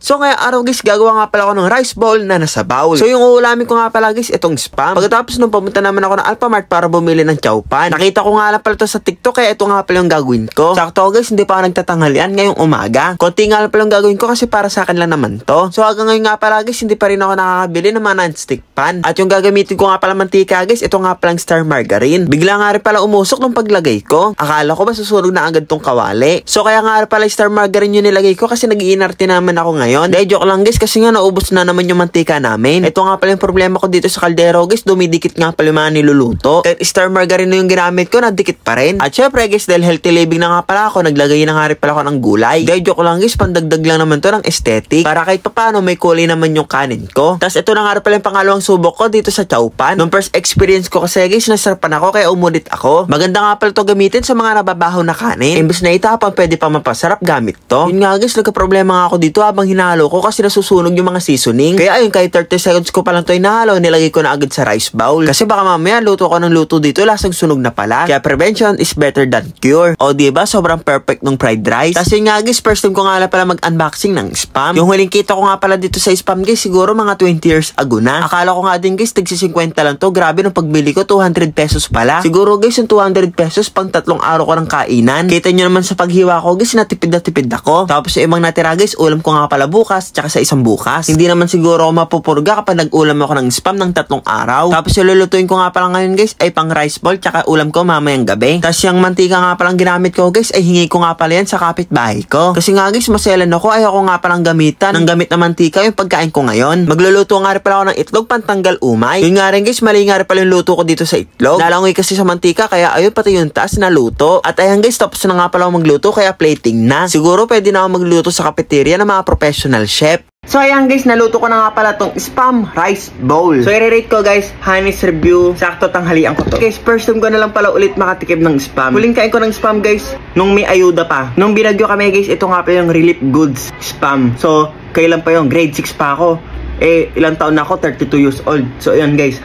So ngayong araw guys, gagawa nga pala ako ng rice bowl na nasa bowl. So yung uulamin ko nga pala guys, itong spam. Pagkatapos nung pumunta naman ako ng Alphamart para bumili ng chowpan. Nakita ko nga lang pala to sa TikTok, kaya ito nga pala yung gagawin ko. Sakto guys, hindi pa ako nagtatanghalian ngayong umaga. Konti nga lang pala yung gagawin ko kasi para sa akin lang naman to. So hanggang ngayon nga pala guys, hindi pa rin ako nakakabili ng mga non-stick pan. At yung gagamitin ko nga pala mantika guys, ito nga palang Star Margarine. Bigla nga rin pala umusok nung paglagay ko. Akala ko ba susunog na agad tong kawali. So kaya nga rin pala Star Margarine yung nilagay ko kasi nag-iinarte naman ako ngayon. Dahil joke lang guys, kasi nga naubos na naman yung mantika namin. Ito nga pala yung problema ko dito sa kaldero guys, dumidikit nga pala yung mga niluluto. Kahit Star Margarine na yung ginamit ko, nadikit pa rin. At syempre guys, dahil healthy living na nga pala ako, naglagay na nga rin pala ako ng gulay. Dahil joke lang guys, pandagdag lang naman to ng aesthetic. Para kahit paano may kulay naman yung kanin ko. Tapos ito na nga rin pala yung pangalawang subok ko dito sa chowpan. Nung first experience ko kasi guys, nasarapan ako kaya umudit ako. Maganda nga pala to gamitin sa mga nababaho na kanin. Imbes na itapon, pwede pa mapasarap gamit to. Yun nga guys, nagka-problema nga ako dito habang hinalo ko kasi nasusunog yung mga seasoning. Kaya ayun, kahit 30 seconds ko pa lang to inahalo, nilagay ko na agad sa rice bowl. Kasi baka mamaya luto ko ng luto dito, lasang sunog na pala. Kaya prevention is better than cure. O diba, sobrang perfect ng fried rice. Kasi nga guys, first time ko nga pala mag-unboxing ng spam. Yung huling kita ko nga pala dito sa spam guys, siguro mga 20 years ago na. Akala ko nga din guys, tigsi 50 lang to. Grabe, nung pagbili ko, 200 pesos pala. Siguro guys, yung 200 pesos pang 3 araw ko ng kainan. Kita nyo naman sa paghiwa ko guys, natipid na tipid ako. Tapos yung ibang natira guys, ulam ko nga pala bukas, tsaka sa isang bukas. Hindi naman siguro ako mapupurga kapag nag-ulam ako ng spam ng 3 araw. Tapos yung lulutuin ko nga pala ngayon guys, ay pang rice bowl, tsaka ulam ko mamayang gabi. Tapos yung mantika nga palang ginamit ko guys, ay hingi ko nga pala yan sa kapitbahay ko. Kasi nga guys, maselan ako, ayaw ko nga palang gamitan ng gamit na mantika yung pagkain ko ngayon. Magluluto nga rin pala ako ng itlog pantanggal umay. Yun nga rin guys, mali nga rin pala yung luto ko dito sa itlog. Nalangoy kasi sa mantika, kaya ayun pati yung taas na luto. At ayan guys, tapos na nga pala ako magluto, kaya plating na. Siguro pwede na ako magluto sa cafeteria ng mga professional chef. So ayan guys, naluto ko na nga pala tong spam rice bowl. So i-rate ko guys, honest review, sakto tanghalian ko to. Guys, first time ko na lang pala ulit makatikim ng spam. Huling kain ko ng spam guys, nung may ayuda pa. Nung binagyo kami guys, ito nga pa yung relief goods spam. So, kailan pa yung grade 6 pa ako. Eh, ilang taon na ako, 32 years old. So ayan guys.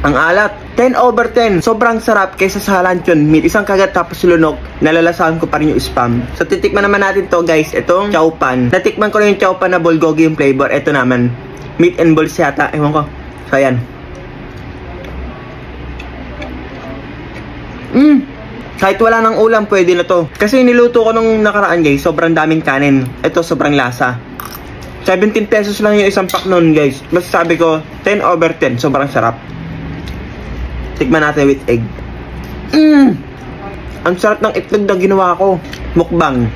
Ang alat, 10/10. Sobrang sarap kaysa sa luncheon meat. Isang kagat tapos lunok, nalalasahan ko pa rin yung spam. So titikman naman natin to guys, itong chowpan. Natikman ko na yung chowpan na bulgogi yung flavor. Ito naman, meat and balls yata, ewan ko. So ayan. Kahit wala ng ulam, pwede na to. Kasi niluto ko nung nakaraan guys, sobrang daming kanin. Ito, sobrang lasa. 17 pesos lang yung isang pack nun guys. Masasabi ko, 10/10. Sobrang sarap. Tikman natin with egg. Ang sarap ng itlog na ginawa ko. Mukbang.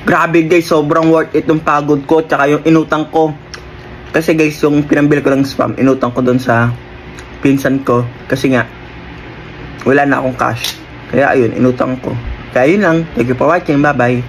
Grabe guys, sobrang worth it yung pagod ko, tsaka yung inutang ko. Kasi guys, yung pinambil ko ng spam, inutang ko doon sa pinsan ko. Kasi nga, wala na akong cash. Kaya ayun, inutang ko. Kaya yun lang. Thank you for watching. Bye bye.